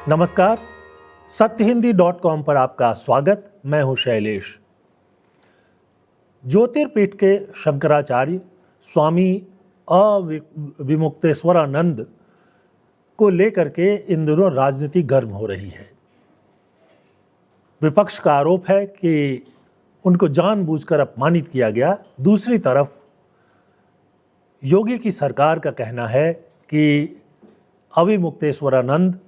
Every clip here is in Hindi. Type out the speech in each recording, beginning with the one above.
नमस्कार, सत्यहिंदी.com पर आपका स्वागत। मैं हूं शैलेश। ज्योतिर्पीठ के शंकराचार्य स्वामी अविमुक्तेश्वरानंद को लेकर के इन दिनों राजनीति गर्म हो रही है। विपक्ष का आरोप है कि उनको जानबूझकर अपमानित किया गया। दूसरी तरफ योगी की सरकार का कहना है कि अविमुक्तेश्वरानंद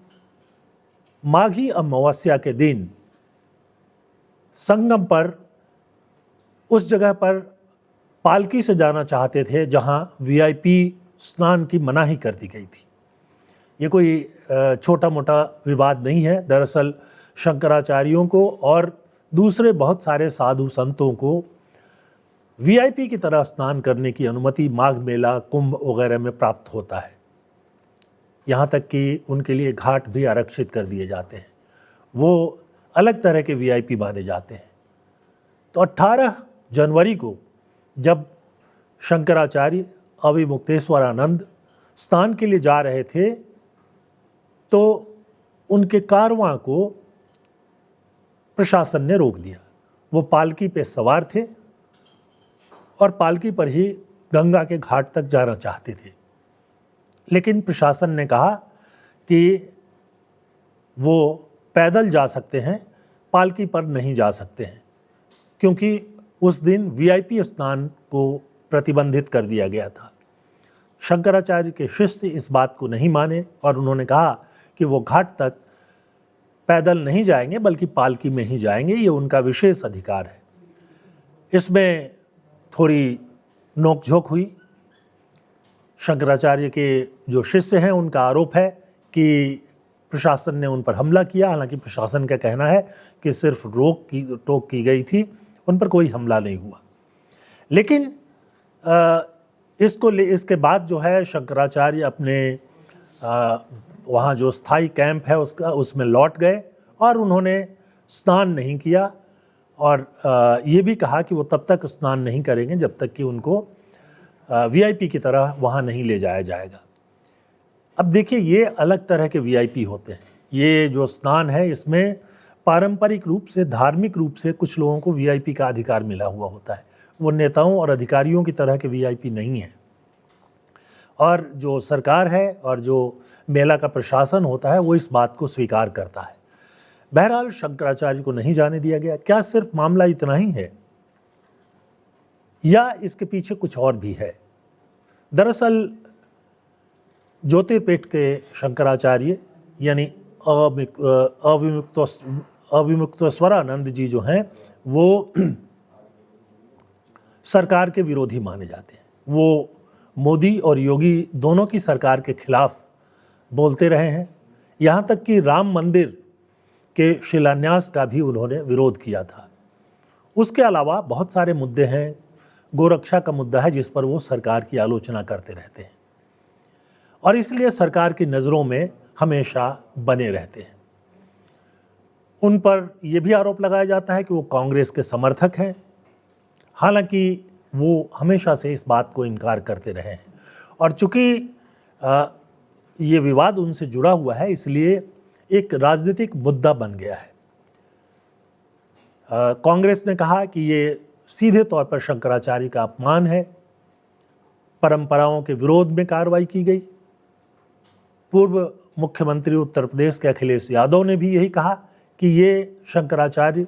माघी अमावस्या के दिन संगम पर उस जगह पर पालकी से जाना चाहते थे जहां वीआईपी स्नान की मनाही कर दी गई थी। ये कोई छोटा मोटा विवाद नहीं है। दरअसल शंकराचार्यों को और दूसरे बहुत सारे साधु संतों को वीआईपी की तरह स्नान करने की अनुमति माघ मेला, कुंभ वगैरह में प्राप्त होता है। यहाँ तक कि उनके लिए घाट भी आरक्षित कर दिए जाते हैं। वो अलग तरह के वीआईपी माने जाते हैं। तो 18 जनवरी को जब शंकराचार्य अविमुक्तेश्वरानंद स्नान के लिए जा रहे थे तो उनके कारवां को प्रशासन ने रोक दिया। वो पालकी पे सवार थे और पालकी पर ही गंगा के घाट तक जाना चाहते थे, लेकिन प्रशासन ने कहा कि वो पैदल जा सकते हैं, पालकी पर नहीं जा सकते हैं, क्योंकि उस दिन वीआईपी स्नान को प्रतिबंधित कर दिया गया था। शंकराचार्य के शिष्य इस बात को नहीं माने और उन्होंने कहा कि वो घाट तक पैदल नहीं जाएंगे बल्कि पालकी में ही जाएंगे, ये उनका विशेष अधिकार है। इसमें थोड़ी नोकझोंक हुई। शंकराचार्य के जो शिष्य हैं उनका आरोप है कि प्रशासन ने उन पर हमला किया। हालांकि प्रशासन का कहना है कि सिर्फ टोक की गई थी, उन पर कोई हमला नहीं हुआ। लेकिन इसके बाद जो है शंकराचार्य अपने वहाँ जो स्थायी कैंप है उसमें लौट गए और उन्होंने स्नान नहीं किया और ये भी कहा कि वो तब तक स्नान नहीं करेंगे जब तक कि उनको वीआईपी की तरह वहाँ नहीं ले जाया जाएगा। अब देखिए, ये अलग तरह के वीआईपी होते हैं। ये जो स्नान है इसमें पारंपरिक रूप से, धार्मिक रूप से कुछ लोगों को वीआईपी का अधिकार मिला हुआ होता है। वो नेताओं और अधिकारियों की तरह के वीआईपी नहीं है। और जो सरकार है और जो मेला का प्रशासन होता है वो इस बात को स्वीकार करता है। बहरहाल शंकराचार्य को नहीं जाने दिया गया। क्या सिर्फ मामला इतना ही है या इसके पीछे कुछ और भी है? दरअसल ज्योतिर्पीठ के शंकराचार्य यानी अविमुक्तेश्वरानंद जी जो हैं वो सरकार के विरोधी माने जाते हैं। वो मोदी और योगी दोनों की सरकार के खिलाफ बोलते रहे हैं। यहाँ तक कि राम मंदिर के शिलान्यास का भी उन्होंने विरोध किया था। उसके अलावा बहुत सारे मुद्दे हैं। गोरक्षा का मुद्दा है जिस पर वो सरकार की आलोचना करते रहते हैं और इसलिए सरकार की नज़रों में हमेशा बने रहते हैं। उन पर यह भी आरोप लगाया जाता है कि वो कांग्रेस के समर्थक हैं। हालांकि वो हमेशा से इस बात को इनकार करते रहे हैं और चूंकि ये विवाद उनसे जुड़ा हुआ है इसलिए एक राजनीतिक मुद्दा बन गया है। कांग्रेस ने कहा कि ये सीधे तौर पर शंकराचार्य का अपमान है, परंपराओं के विरोध में कार्रवाई की गई। पूर्व मुख्यमंत्री उत्तर प्रदेश के अखिलेश यादव ने भी यही कहा कि ये शंकराचार्य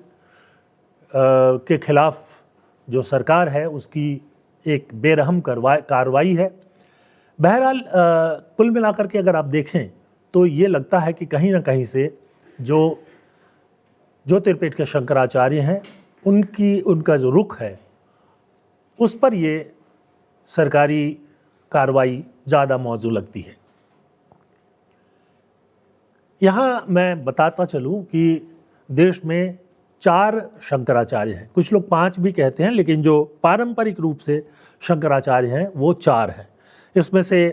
के खिलाफ जो सरकार है उसकी एक बेरहम कार्रवाई है। बहरहाल कुल मिलाकर के अगर आप देखें तो ये लगता है कि कहीं ना कहीं से जो ज्योतिर्पीठ के शंकराचार्य हैं उनका जो रुख है उस पर ये सरकारी कार्रवाई ज़्यादा मौजू लगती है। यहाँ मैं बताता चलूँ कि देश में 4 शंकराचार्य हैं। कुछ लोग 5 भी कहते हैं, लेकिन जो पारंपरिक रूप से शंकराचार्य हैं वो 4 हैं। इसमें से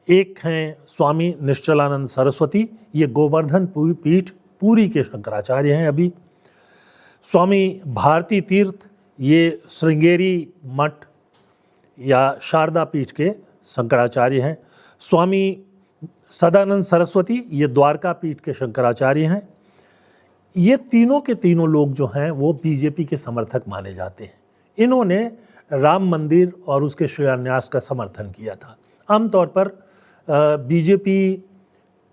एक हैं स्वामी निश्चलानंद सरस्वती, ये गोवर्धन पीठ पुरी के शंकराचार्य हैं। अभी स्वामी भारती तीर्थ, ये श्रृंगेरी मठ या शारदा पीठ के शंकराचार्य हैं। स्वामी सदानंद सरस्वती, ये द्वारका पीठ के शंकराचार्य हैं। ये तीनों के तीनों लोग जो हैं वो बीजेपी के समर्थक माने जाते हैं। इन्होंने राम मंदिर और उसके शिलान्यास का समर्थन किया था। आमतौर पर बीजेपी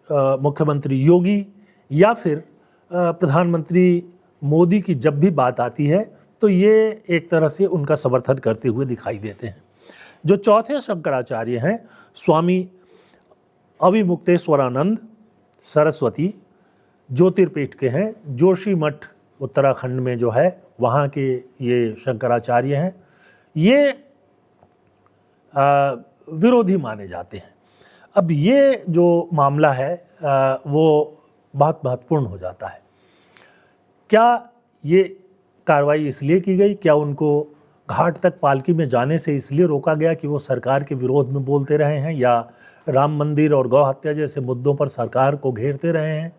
मुख्यमंत्री योगी या फिर प्रधानमंत्री मोदी की जब भी बात आती है तो ये एक तरह से उनका समर्थन करते हुए दिखाई देते हैं। जो चौथे शंकराचार्य हैं स्वामी अविमुक्तेश्वरानंद सरस्वती, ज्योतिर्पीठ के हैं। जोशी मठ उत्तराखंड में जो है वहाँ के ये शंकराचार्य हैं। ये विरोधी माने जाते हैं। अब ये जो मामला है वो बहुत महत्वपूर्ण हो जाता है। क्या ये कार्रवाई इसलिए की गई, क्या उनको घाट तक पालकी में जाने से इसलिए रोका गया कि वो सरकार के विरोध में बोलते रहे हैं, या राम मंदिर और गौ हत्या जैसे मुद्दों पर सरकार को घेरते रहे हैं,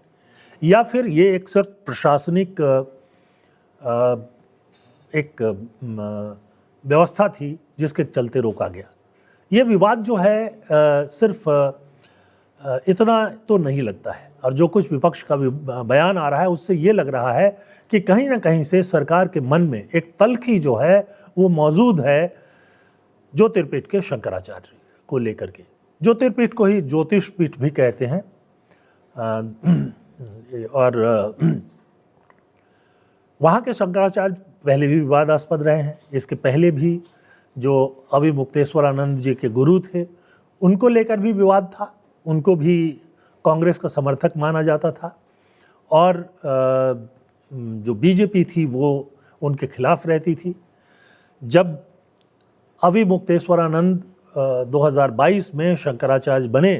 या फिर ये एक सिर्फ प्रशासनिक एक व्यवस्था थी जिसके चलते रोका गया। ये विवाद जो है सिर्फ इतना तो नहीं लगता है, और जो कुछ विपक्ष का बयान आ रहा है उससे ये लग रहा है कि कहीं ना कहीं से सरकार के मन में एक तल्खी जो है वो मौजूद है ज्योतिर्पीठ के शंकराचार्य को लेकर के। ज्योतिर्पीठ को ही ज्योतिष पीठ भी कहते हैं। और वहाँ के शंकराचार्य पहले भी विवादास्पद रहे हैं। इसके पहले भी जो अविमुक्तेश्वरानंद जी के गुरु थे उनको लेकर भी विवाद था। उनको भी कांग्रेस का समर्थक माना जाता था, और जो बीजेपी थी वो उनके खिलाफ रहती थी। जब अविमुक्तेश्वरानंद 2022 में शंकराचार्य बने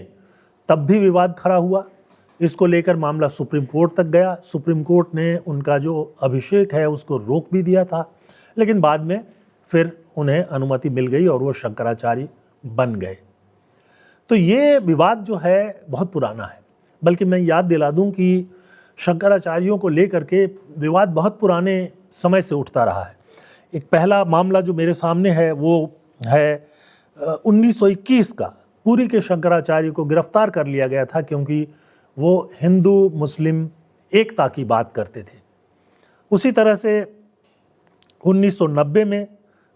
तब भी विवाद खड़ा हुआ। इसको लेकर मामला सुप्रीम कोर्ट तक गया। सुप्रीम कोर्ट ने उनका जो अभिषेक है उसको रोक भी दिया था, लेकिन बाद में फिर उन्हें अनुमति मिल गई और वो शंकराचार्य बन गए। तो ये विवाद जो है बहुत पुराना है। बल्कि मैं याद दिला दूं कि शंकराचार्यों को लेकर के विवाद बहुत पुराने समय से उठता रहा है। एक पहला मामला जो मेरे सामने है वो है 1921 का। पुरी के शंकराचार्य को गिरफ्तार कर लिया गया था क्योंकि वो हिंदू मुस्लिम एकता की बात करते थे। उसी तरह से 1990 में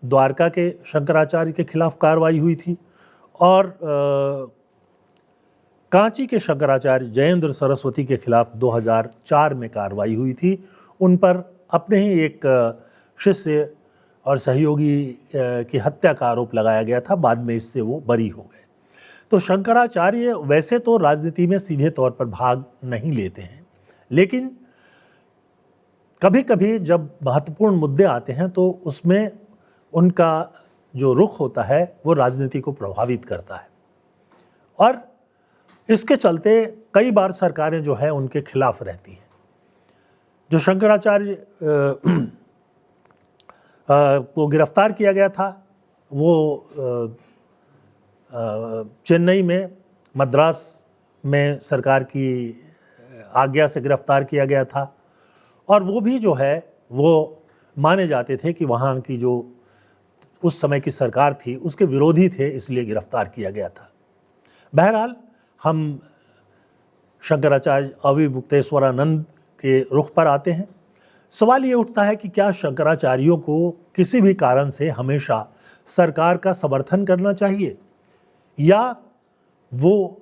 द्वारका के शंकराचार्य के खिलाफ कार्रवाई हुई थी, और कांची के शंकराचार्य जयेंद्र सरस्वती के खिलाफ 2004 में कार्रवाई हुई थी। उन पर अपने ही एक शिष्य और सहयोगी की हत्या का आरोप लगाया गया था। बाद में इससे वो बरी हो गए। तो शंकराचार्य वैसे तो राजनीति में सीधे तौर पर भाग नहीं लेते हैं, लेकिन कभी कभी जब महत्वपूर्ण मुद्दे आते हैं तो उसमें उनका जो रुख होता है वो राजनीति को प्रभावित करता है, और इसके चलते कई बार सरकारें जो है उनके खिलाफ रहती हैं। जो शंकराचार्य को गिरफ्तार किया गया था वो चेन्नई में मद्रास में सरकार की आज्ञा से गिरफ्तार किया गया था, और वो भी जो है वो माने जाते थे कि वहाँ की जो उस समय की सरकार थी उसके विरोधी थे, इसलिए गिरफ्तार किया गया था। बहरहाल हम शंकराचार्य अविमुक्तेश्वरानंद के रुख पर आते हैं। सवाल ये उठता है कि क्या शंकराचार्यों को किसी भी कारण से हमेशा सरकार का समर्थन करना चाहिए, या वो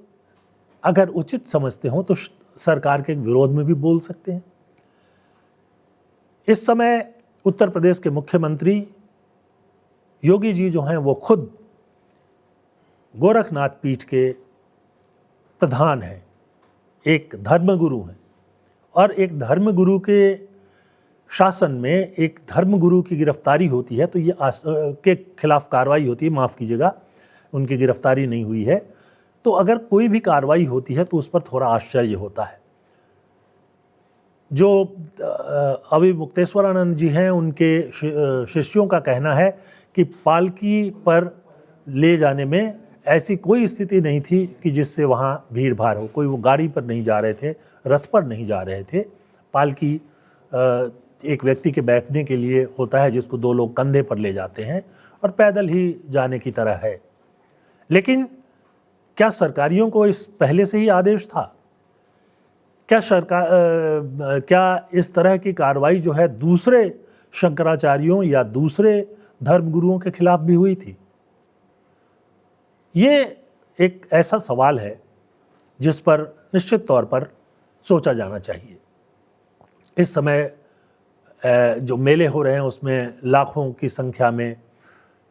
अगर उचित समझते हो तो सरकार के विरोध में भी बोल सकते हैं। इस समय उत्तर प्रदेश के मुख्यमंत्री योगी जी जो हैं वो खुद गोरखनाथ पीठ के प्रधान हैं, एक धर्मगुरु हैं, और एक धर्मगुरु के शासन में एक धर्मगुरु की गिरफ्तारी होती है तो ये के खिलाफ कार्रवाई होती है, माफ़ कीजिएगा उनकी गिरफ्तारी नहीं हुई है। तो अगर कोई भी कार्रवाई होती है तो उस पर थोड़ा आश्चर्य होता है। जो अविमुक्तेश्वरानंद जी हैं उनके शिष्यों का कहना है कि पालकी पर ले जाने में ऐसी कोई स्थिति नहीं थी कि जिससे वहाँ भीड़ भाड़ हो। कोई वो गाड़ी पर नहीं जा रहे थे, रथ पर नहीं जा रहे थे। पालकी एक व्यक्ति के बैठने के लिए होता है जिसको दो लोग कंधे पर ले जाते हैं, और पैदल ही जाने की तरह है। लेकिन क्या सरकारियों को इस पहले से ही आदेश था? क्या इस तरह की कार्रवाई जो है दूसरे शंकराचार्यों या दूसरे धर्मगुरुओं के खिलाफ भी हुई थी? ये एक ऐसा सवाल है जिस पर निश्चित तौर पर सोचा जाना चाहिए। इस समय जो मेले हो रहे हैं उसमें लाखों की संख्या में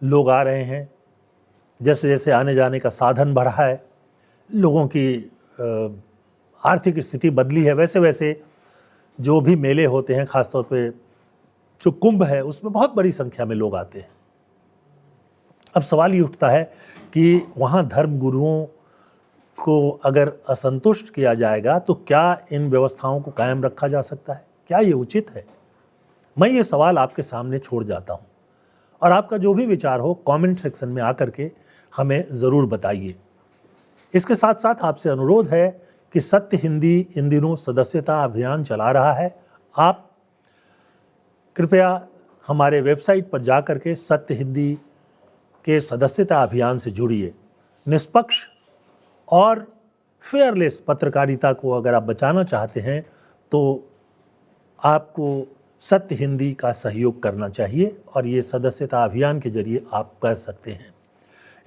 लोग आ रहे हैं। जैसे जैसे आने जाने का साधन बढ़ा है, लोगों की आर्थिक स्थिति बदली है, वैसे वैसे जो भी मेले होते हैं, ख़ासतौर पे जो कुंभ है, उसमें बहुत बड़ी संख्या में लोग आते हैं। अब सवाल ये उठता है कि वहाँ धर्म गुरुओं को अगर असंतुष्ट किया जाएगा तो क्या इन व्यवस्थाओं को कायम रखा जा सकता है? क्या ये उचित है? मैं ये सवाल आपके सामने छोड़ जाता हूँ और आपका जो भी विचार हो कमेंट सेक्शन में आकर के हमें ज़रूर बताइए। इसके साथ साथ आपसे अनुरोध है कि सत्य हिंदी इन दिनों सदस्यता अभियान चला रहा है। आप कृपया हमारे वेबसाइट पर जाकर के सत्य हिंदी के सदस्यता अभियान से जुड़िए। निष्पक्ष और फेयरलेस पत्रकारिता को अगर आप बचाना चाहते हैं तो आपको सत्य हिंदी का सहयोग करना चाहिए और ये सदस्यता अभियान के जरिए आप कर सकते हैं।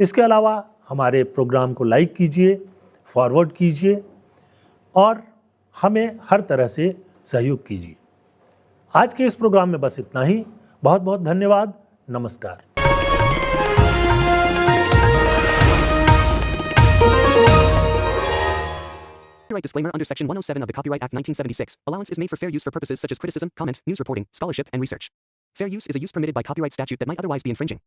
इसके अलावा हमारे प्रोग्राम को लाइक कीजिए, फॉरवर्ड कीजिए और हमें हर तरह से सहयोग कीजिए। आज के इस प्रोग्राम में बस इतना ही। बहुत बहुत धन्यवाद। नमस्कार। Copyright disclaimer under Section 107 of the Copyright Act 1976. Allowance is made for fair use for purposes such as criticism, comment, news reporting, scholarship, and research. Fair use is a use permitted by copyright statute that might otherwise be infringing.